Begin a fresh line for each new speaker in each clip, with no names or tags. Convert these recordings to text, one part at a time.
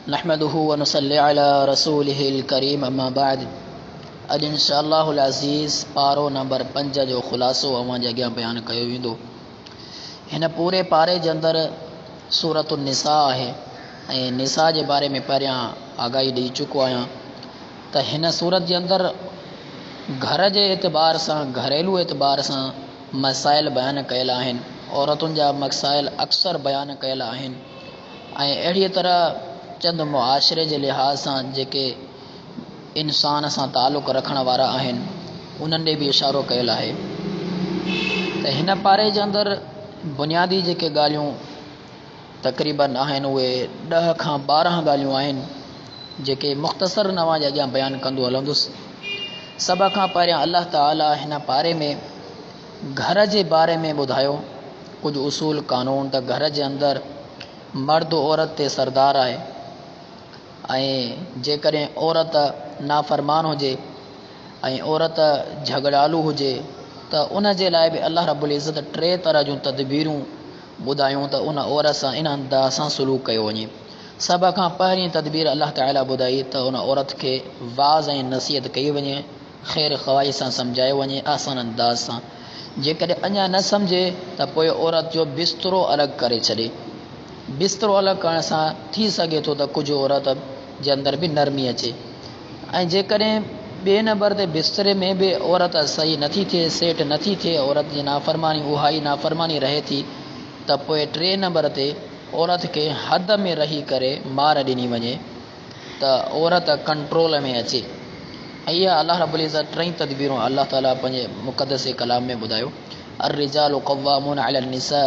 नहमदुहु व नुसल्ली अला रसूलिहिल करीम अम्मा बाद। अॼु इंशाअल्लाहुल अज़ीज़ पारो नंबर 5 जो ख़ुलासो अवां जे अॻियां बयानु कयो वेंदो। हिन पूरे पारे जे अंदरि सूरतुन निसा आहे ऐं निसा जे बारे में पहिरियां आगाही ॾेई चुको आहियां त हिन सूरत जे अंदरि घर जे एतबार सां घरेलू एतबार सां मसाइल बयानु कयल आहिनि। औरतुनि जा मसाइल अक्सर बयानु कयल आहिनि ऐं अहिड़ीअ तरह चंद मुआशरे जे लिहाज़ सां जेके इंसान सां तालुक़ रखण वारा आहिनि उन्हनि ॾे बि इशारो कयल आहे। त हिन पारे जे अंदरि बुनियादी जेके ॻाल्हियूं तक़रीबन आहिनि उहे 10 खां 12 ॻाल्हियूं आहिनि जेके मुख़्तसर नवां जे अॻियां बयानु कंदो हलंदुसि। सभ खां पहिरियां अल्लाह ताला हिन पारे में घर जे बारे में ॿुधायो कुझु उसूल क़ानून त घर जे अंदरि मर्द औरत ते सरदार आहे ऐं जेकॾहिं औरत नाफ़रमान हुजे ऐं औरत झगड़ालू हुजे त उन जे लाइ बि अल्लाह रब्बुल इज़्ज़त 3 तरह जूं तदबीरूं ॿुधायूं त उन औरत सां इन अंदाज़ सां सलूक कयो वञे। सभ खां पहिरीं तदबीर अल्लाह ताला ॿुधाई त उन औरत खे वाज़ ऐं नसीहत कई वञे, ख़ैर ख़वाही सां सम्झायो वञे आसान अंदाज़ सां। जेकॾहिं अञा न सम्झे त पोइ औरत जो बिस्तरो अलॻि करे छॾे। बिस्तरो अलॻि करण सां थी सघे थो त कुझु औरत जे अंदरि बि नरमी अचे ऐं जेकॾहिं ॿिए नंबर ते बिस्तरे में बि औरत सही नथी थिए, सेट नथी थिए, औरत जी नाफ़रमानी उहा ई नाफ़रमानी रहे थी त पोइ 3 नंबर ते औरत खे हद में रही करे मार ॾिनी वञे त औरत कंट्रोल में अचे। ऐं इहा अल्लाह रब्बुल इज़्ज़त 3 तदबीरूं अल्लाह ताला पंहिंजे मुक़द्दस कलाम में ॿुधायो। अर्रिजालु क़व्वामून अला निसा,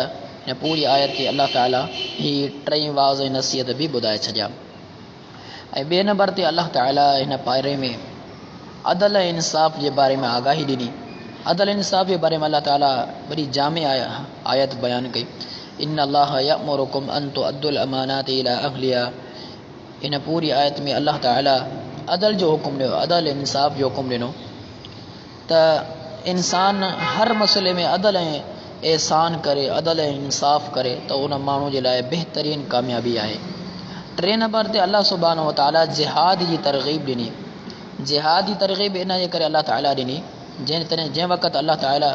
हिन पूरी आयत ते अल्लाह ताला ही 3 वाज़ ऐं नसीहत बि ॿुधाए छॾिया। ऐं ॿिए नंबर ते अल्लाह ताला हिन पारे में अदल ऐं इंसाफ़ जे बारे में आगाही ॾिनी। अदल इंसाफ़ जे बारे में अल्लाह ताला वॾी जामे आयत बयानु कई। इन्ना अल्लाह यअमुरुकुम अन तुअद्दुल अमानाति इला अहलिहा। इन पूरी आयत में अल्लाह ताला अदल जो हुकुम ॾिनो, अदल इंसाफ़ जो हुकुम ॾिनो त इंसान हर मसइले में अदल ऐं एहसान करे, अदल ऐं इंसाफ़ करे त उन माण्हू जे लाइ बहितरीन कामयाबी आहे। 3 नंबर ते अल्लाह सुब्हानहु व तआला जिहाद जी तरग़ीब ॾिनी। जिहाद जी तरग़ीब इन जे करे अल्लाह ताला ॾिनी जंहिं वक़्तु अल्लाह ताला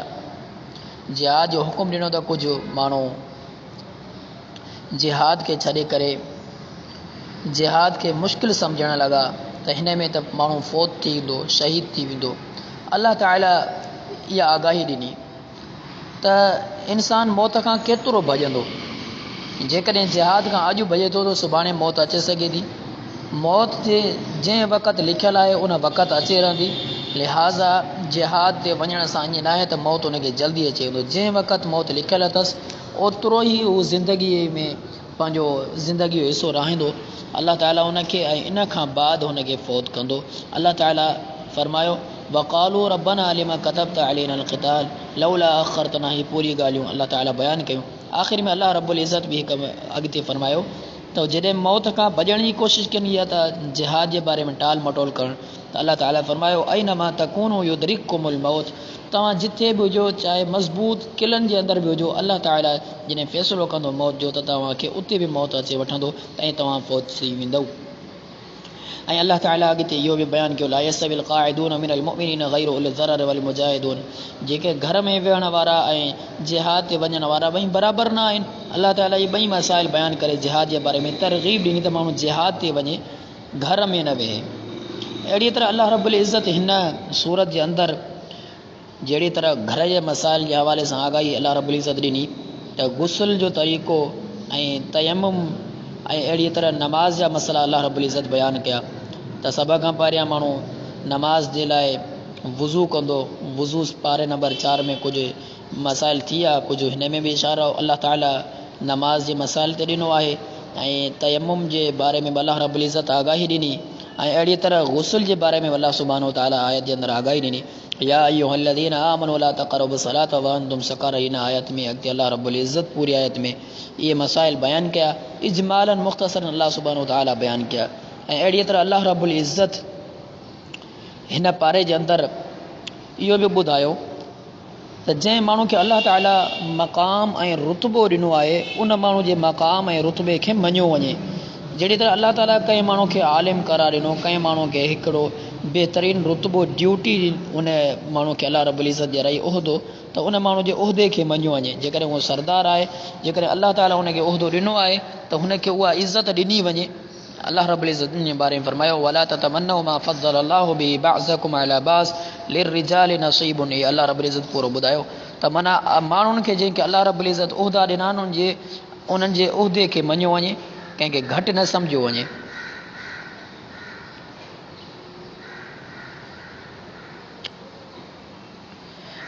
जिहाद जो हुकुम ॾिनो त कुझु माण्हू जिहाद खे छॾे करे जिहाद खे मुश्किल सम्झण लॻा त हिन में त माण्हू फ़ौत थी वेंदो, शहीद थी वेंदो। अल्लाह ताला इहा आगाही ॾिनी त इंसान मौत खां केतिरो भॼंदो। जेकॾहिं जिहाद खां अॼु भॼे थो त सुभाणे मौत अचे सघे थी। मौत जे जंहिं वक़्तु लिखियलु आहे उन वक़्तु अचे रहंदी। लिहाज़ा जिहाद ते वञण सां ईअं न आहे त मौत उनखे जल्दी अचे वेंदो। जंहिं वक़्तु मौत लिखियलु अथसि ओतिरो ई उहो ज़िंदगीअ में पंहिंजो ज़िंदगी जो हिसो रहंदो। अल्लाह ताला उनखे ऐं इन खां बाद हुनखे फ़ौत कंदो। अल्लाह ताला फरमायो वक़ालू रब्बना लिमा कतबत अलैना अलक़िताल लौला अख़रतना। ही पूरी ॻाल्हियूं अल्लाह ताला बयानु कयूं। आख़िर में अल्लाह रब्बुल इज़्ज़त बि हिकु अॻिते फरमायो त जॾहिं मौत खां भॼण जी कोशिशि कनी आहे त जिहाद जे बारे में टाल मटोल करणु त अल्लाह ताला फरमायो ऐनमा तकूनु युदरिकुमुल मौत। तव्हां जिथे बि हुजो, चाहे मज़बूत किलनि जे अंदरि बि हुजो, अल्लाह ताला जॾहिं फ़ैसिलो कंदो मौत जो त तव्हांखे उते बि मौत अचे वठंदो ऐं तव्हां फ़ौत थी वेंदव। ऐं अल्लाह ताला अॻिते इहो बि बयानु कयो ला यस्तविल क़ाइदून मिनल मुमिनीन गैरु उलिल ज़रर वल मुजाहिदून। जेके घर में वेहण वारा ऐं जिहाद ते वञण वारा ॿई बराबरि न आहिनि। अल्लाह ताला इहे 2 मसाइल बयानु करे जिहाद जे बारे में तरग़ीब ॾिनी त माण्हू जिहाद ते वञे, घर में न वेहे। अहिड़ी तरह अल्लाह रब्बुल इज़्ज़त हिन सूरत जे अंदरि जहिड़ी तरह घर जे मसाइल जे हवाले सां आगाही अल्लाह रब्बुल इज़्ज़त ॾिनी त गुस्ल जो तरीक़ो ऐं तयम्मुम ऐं अहिड़ी तरह नमाज़ जा मसला अल्लाह रब्बुल इज़्ज़त बयानु कया त सभ खां पहिरियां माण्हू नमाज़ जे लाइ वुज़ू कंदो। वुज़ू पारे नंबर 4 में कुझु मसाइल थी विया, कुझु हिन में बि इशारो अल्लाह ताला नमाज जे मसाइल ते ॾिनो आहे ऐं तयम्मुम जे बारे में अल्लाह रब्बुल इज़्ज़त आगाही ॾिनी ऐं अहिड़ी तरह गुस्ल जे बारे में अल्लाह सुब्हानहु व तआला आयत जे अंदरि आगाही ॾिनी या अय्युहल्लज़ीन आमनू ला तक़रबुस सलात व अंतुम सुकारा। हिन आयत में अॻिते अल्लाह रब्बुल इज़्ज़त पूरी आयत में इहे मसाइल बयानु कया, इजमालन मुख़्तसरन अल्लाह सुब्हानहु व तआला बयानु कया। ऐं अहिड़ी तरह अल्लाह रब्बुल इज़्ज़त हिन पारे जे अंदरि इहो बि ॿुधायो त जंहिं माण्हू खे अल्लाह ताला मक़ाम ऐं रुतबो ॾिनो आहे उन माण्हू जे मक़ाम ऐं रुतबे खे मञियो वञे। जहिड़ी तरह अल्लाह ताला कंहिं माण्हू खे आलिम करार ॾिनो, कंहिं माण्हू खे हिकिड़ो बहितरीन रुतबो ड्यूटी उन माण्हू खे अलाह रब्बुल इज़्ज़त ॾियाराई उहिदो, त उन माण्हू जे उहिदे खे मञियो वञे। जेकॾहिं उहो सरदार आहे, जेकॾहिं अल्लाह ताला उनखे उहिदो ॾिनो आहे त हुनखे उहा इज़त ॾिनी वञे। अल्लाह रब्बुल इज़्ज़त जे बारे में फरमायो वला ततमन्नौ मा फद्दल अल्लाहु बिही बअज़कुम अला बअज़ लिर्रिजालि नसीबुन। इहे अल्लाह रब्बुल इज़्ज़त पूरो ॿुधायो त माना माण्हुनि खे जंहिंखे अल्लाह रब्बुल इज़्ज़त उहिदा ॾिना आहिनि उन्हनि जे उहिदे खे मञियो वञे, कंहिंखे घटि न सम्झो वञे।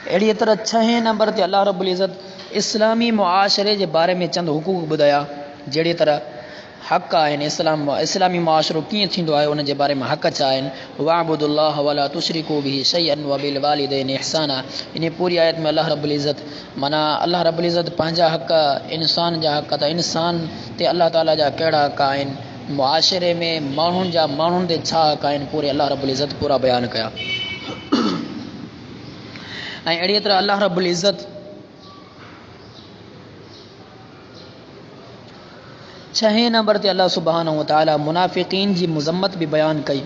अहिड़ीअ तरह 6 नंबर ते अल्लाह रब्बुल इज़्ज़त इस्लामी मुआशरे जे बारे में चंद हुकूक ॿुधाया। जहिड़ी तरह हक़ आहिनि, इस्लामी मुआशरो कीअं थींदो आहे उन जे बारे में हक़ छा आहिनि। वअबुदुल्लाह वला तुशरिकू बिही शैअन वबिल वालिदैन इहसाना। इन पूरी आयत में अल्लाह रब्बुल इज़्ज़त माना अल्लाह रब्बुल इज़्ज़त पंहिंजा हक़, इंसान जा हक़, त इंसान ते अल्लाह ताला जा कहिड़ा हक़ आहिनि, मुआशरे में माण्हुनि ते छा हक़ आहिनि, पूरे अल्लाह रब्बुल इज़्ज़त पूरा बयानु कया। ऐं अहिड़ी तरह अल्लाह रब्बुल इज़्ज़त 6 नंबर ते अल्लाह सुब्हानहु व तआला मुनाफ़िक़ीन जी मुज़म्मत बि बयानु कई।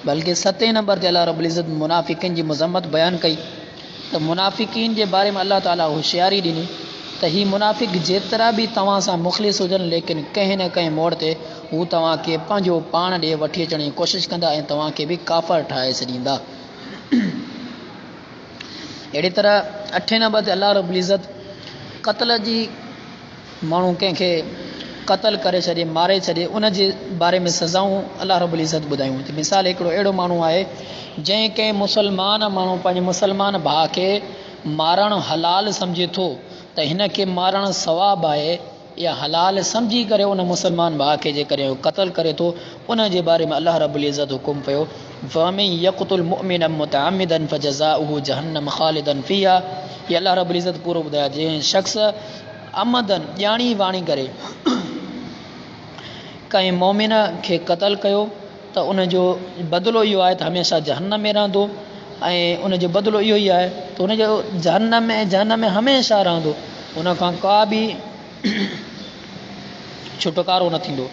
बल्कि 7 नंबर ते अल्लाह रब्बुल इज़्ज़त मुनाफ़िक़ीन जी मुज़म्मत बयानु कई त मुनाफ़िक़ीन जे बारे में अल्लाह ताला होशियारी ॾिनी त ही मुनाफ़िक़ जेतिरा बि तव्हां सां मुख़लिस हुजनि, लेकिन कंहिं न कंहिं मोड़ ते हू तव्हांखे पंहिंजो पाण ॾे वठी अचण जी कोशिशि कंदा ऐं तव्हांखे बि काफ़र ठाहे छॾींदा। अहिड़ी तरह 8 नंबर ते अल्लाह रब्बुल इज़्ज़त क़त्ल जी, माण्हू कंहिंखे क़त्ल करे छॾे, मारे छॾे, उन जे बारे में सज़ाऊं अल्लाह रब्बुल इज़्ज़त ॿुधायूं। त मिसाल हिकिड़ो अहिड़ो माण्हू आहे जंहिं कंहिं मुसलमान माण्हू पंहिंजे मुसलमान भाउ खे मारणु हलाल सम्झे थो त हिन खे मारणु सवाबु आहे, या हलाल सम्झी करे उन मुसलमान भाउ खे जेकॾहिं हू क़त्ल करे थो, उन जे बारे में अल्लाह रब्बुल इज़्ज़त हुकुम कयो फ़मन यक़्तुल मुअमिना मुतअम्मिदन फजज़ाउहु जहन्नम ख़ालिदन फ़ीहा। ये अल्लाह रब्बुल इज़्ज़त पूरो ॿुधाया, जंहिं शख़्स अमदन ॼाणी वाणी करे कंहिं मोमिन खे क़त्ल कयो त उन जो बदिलो इहो आहे त हमेशह जहन्नम में रहंदो, ऐं उन जो बदिलो इहो ई आहे त उन जो जहन्नम में हमेशह रहंदो, उन खां का बि छुटकारो न थींदो।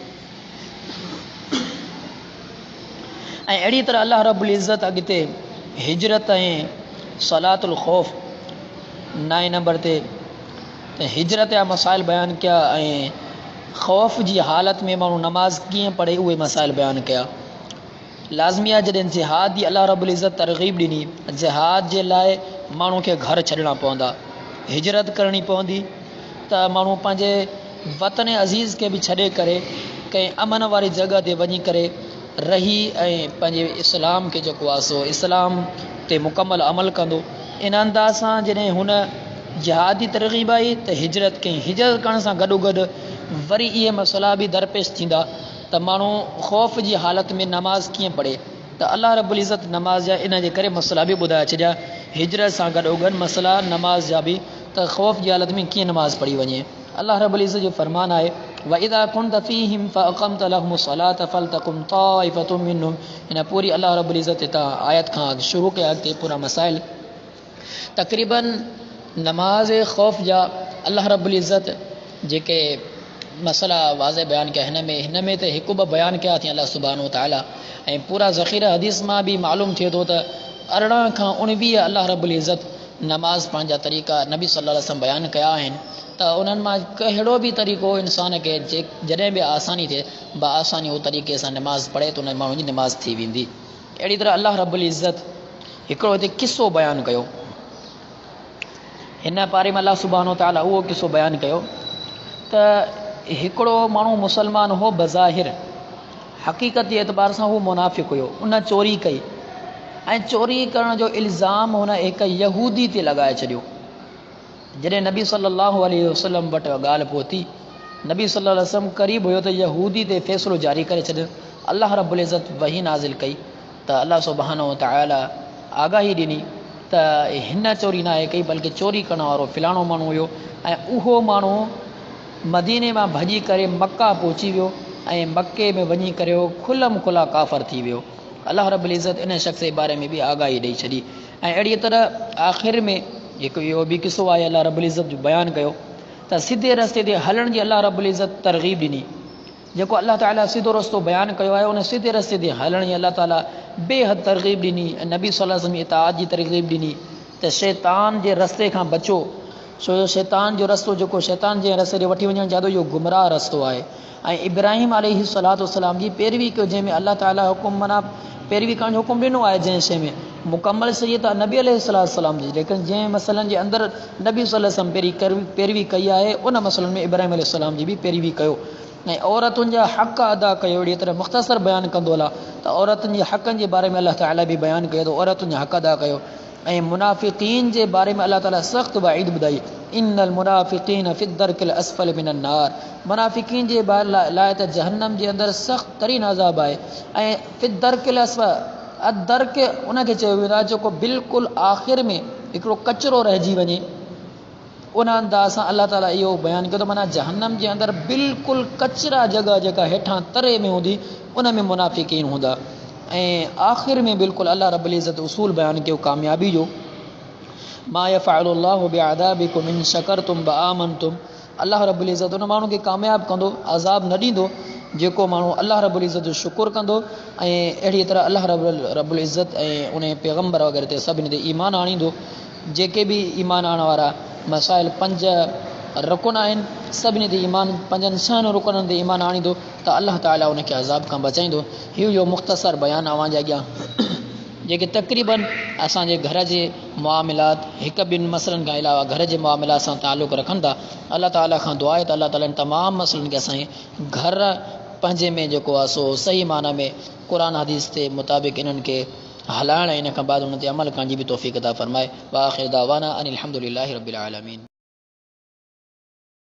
ऐं अहिड़ी तरह अल्लाह रब्बुल इज़्ज़त अॻिते हिजरत ऐं सलातुल ख़ौफ़ 9 नंबर ते हिजरत जा मसाइल बयानु कया ऐं ख़ौफ़ जी हालत में माण्हू नमाज़ कीअं पढ़े उहे मसाइल बयानु कया। लाज़मी आहे जॾहिं जिहाद जी अल्लाह रब्बुल इज़्ज़त तरग़ीब ॾिनी, जिहाद जे लाइ माण्हू खे घर छॾणा पवंदा, हिजरत करणी पवंदी, त माण्हू पंहिंजे वतन अज़ीज़ खे बि छॾे करे कंहिं अमन वारी जॻह ते वञी करे रही ऐं पंहिंजे इस्लाम खे जेको आहे सो इस्लाम ते मुकमल अमल कंदो। इन अंदाज़ सां जॾहिं हुन जिहादी तरग़ीब आई त हिजरत कई। हिजरत करण सां गॾोगॾु वरी इहे मसइला बि दरपेश थींदा त माण्हू ख़ौफ़ जी हालत में नमाज़ कीअं पढ़े, त अल्लाह रब्बुल इज़्ज़त नमाज़ जा इन जे करे मसइला बि ॿुधाए छॾिया। हिजरत सां गॾोगॾु मसइला नमाज़ जा बि, त ख़ौफ़ जी हालत में कीअं नमाज़ पढ़ी वञे। अल्लाह रब्बुल इज़्ज़त जो फ़रमान आहे वइज़ा कुन्त फ़ीहिम फ़अक़मत लहुमुस सलात फ़लतकुम ताइफ़तुम मिनहुम। इन पूरी अल्लाह रब्बुल इज़्ज़त हितां आयत खां शुरू कया अॻिते पूरा मसाइल तक़रीबन नमाज़ ख़ौफ़ जा अल्लाह रब्बुल इज़्ज़त जेके मसइला वाज़े बयानु कया हिन में त हिकु ॿ बयानु कया थी अल्लाह सुब्हानहु व तआला, ऐं पूरा ज़ख़ीरा हदीस मां बि मालूम थिए थो त 18 खां 19 अल्लाह रब्बुल इज़्ज़त नमाज़ पंहिंजा तरीक़ा नबी सल्लल्लाहु अलैहि वसल्लम बयानु कया आहिनि, त उन्हनि मां कहिड़ो बि तरीक़ो इंसान खे जॾहिं बि आसानी थिए आसानी उहो तरीक़े सां नमाज़ पढ़े त उन माण्हू जी नमाज़ थी वेंदी। अहिड़ी तरह अल्लाह रब्बुल इज़्ज़त हिकिड़ो हिते किस्सो बयानु कयो। हिन पारे में अल्लाह सुब्हानहु व तआला उहो किस्सो बयानु कयो त हिकिड़ो माण्हू मुसलमान हो बज़ाहिर, हक़ीक़त जे एतबार सां हू मुनाफ़िक़ हुयो, उन चोरी कई ऐं चोरी करण जो इल्ज़ाम हुन हिकु यहूदी ते लॻाए छॾियो। जॾहिं नबी सल्लल्लाहु अलैहि वसल्लम वटि ॻाल्हि पहुती, नबी सल्लल्लाहु अलैहि वसल्लम क़रीब हुयो त यहूदी ते फ़ैसिलो जारी करे छॾियो। अल्लाह रब्बुल इज़्ज़त वही नाज़िल कई त अल्लाह सुब्हानहु व तआला आगाही ॾिनी त हिन चोरी न आहे कई, बल्कि चोरी करण वारो फ़िलाणो माण्हू हुयो, ऐं उहो माण्हू मदीने मां भॼी करे मक्का पहुची वियो ऐं मक्के में वञी करे खुलम खुला काफ़र थी वियो। अल्लाह रब्बुल इज़्ज़त इन शख़्स जे बारे में बि आगाही ॾेई छॾी। ऐं अहिड़ी तरह आख़िर में हिकु इहो बि किस्सो आहे अल्लाह रब्बुल इज़्ज़त जो बयानु कयो त सिधे रस्ते ते हलण जी अलाह रब्बुल इज़्ज़त तरग़ीब ॾिनी। जेको अलाह ताला सिधो रस्तो बयानु कयो आहे उन सिधे रस्ते ते हलण जी अलाह ताला बेहद तरग़ीब ॾिनी ऐं नबी सल्लल्लाहु अलैहि वसल्लम जी इताअत जी तरग़ीब ॾिनी त शैतान जे रस्ते खां बचो। छो जो शैतान जो रस्तो जेको शैतान जे रस्ते ते वठी वञणु चाहे थो इहो गुमराह रस्तो आहे। ऐं इब्राहिम अलैहिस्सलातु वस्सलाम जी पैरवी कयो जंहिंमें अलाह ताला हुकुम माना पैरवी करण जो हुकुम ॾिनो आहे जंहिं शइ में मुकमल सही त नबी अलैहिस्सलातु वस्सलाम जी, लेकिन जंहिं मसइलनि जे अंदरि नबी सल्लल्लाहु अलैहि वसल्लम पैरवी कई आहे उन मसइलनि में इब्राहिम अलैहिस्सलाम जी बि पैरवी कयो ऐं औरतुनि जा हक़ अदा कयो। अहिड़ी तरह मुख़्तसर बयानु कंदो अलाह त औरतुनि जे हक़नि जे बारे में अलाह ताला बि बयानु कयो त औरतुनि जा हक़ अदा कयो। ऐं मुनाफ़िक़ीन जे बारे में अलाह ताला सख़्तु वाइद ॿुधाई इन्नल मुनाफ़िक़ीन फ़ी दर्किल अस्फ़ल मिनन नार। मुनाफ़िक़ीन जे लाइ त जहन्नम जे अंदरि सख़्तु तरीन अज़ाब आहे। ऐं फ़ी दर्किल अस्फ़ल अदर्क उनखे चयो वेंदो आहे जेको बिल्कुलु आख़िर में हिकिड़ो कचिरो रहिजी वञे। उन अंदाज़ सां अलाह ताला इहो बयानु कयो त माना जहन्नम जे अंदरि बिल्कुलु कचरा जॻह जेका हेठां तरे में हूंदी उन में मुनाफ़िक़ीन हूंदा। ऐं आख़िर में बिल्कुलु अलाह रब्बुल इज़्ज़त उसूल बयानु कयो कामयाबी जो मा यफ़अलुल्लाहु बिअज़ाबिकुम इन शकरतुम व आमनतुम। अलाह रब्बुल इज़्ज़त उन माण्हू खे कामयाबु कंदो, अज़ाब न ॾींदो जेको माण्हू अलाह रब्बुल इज़्ज़त जो शुकुर कंदो ऐं अहिड़ी तरह अलाह रब्बुल इज़्ज़त ऐं उन पैगम्बर वग़ैरह ते सभिनी ते ईमान आणींदो। जेके बि ईमान आणण वारा मसाइल 5 रुकन आहिनि सभिनी ते ईमान 5 छहनि रुकननि ते ईमान आणींदो त अलाह ताला उनखे अज़ाब खां बचाईंदो। इहो मुख़्तसर बयानु अवां जे अॻियां जेके तक़रीबन असांजे घर जे मामलात हिकु ॿिनि मसइलनि खां अलावा घर जे मामलात सां तालुक़ु रखनि था। अलाह ताला खां दुआ आहे त अलाह ताला इन तमामु मसइलनि खे असांजे घर पंहिंजे में जेको आहे सो सही माना में क़ुरान हदीस ते मुताबिक़ इन्हनि खे हलाइण ऐं इन खां बाद उन ते अमल करण जी बि तौफ़ीक़ अता फ़रमाए। व आख़िर दावाना अनिल हम्दुलिल्लाहि रब्बिल आलमीन।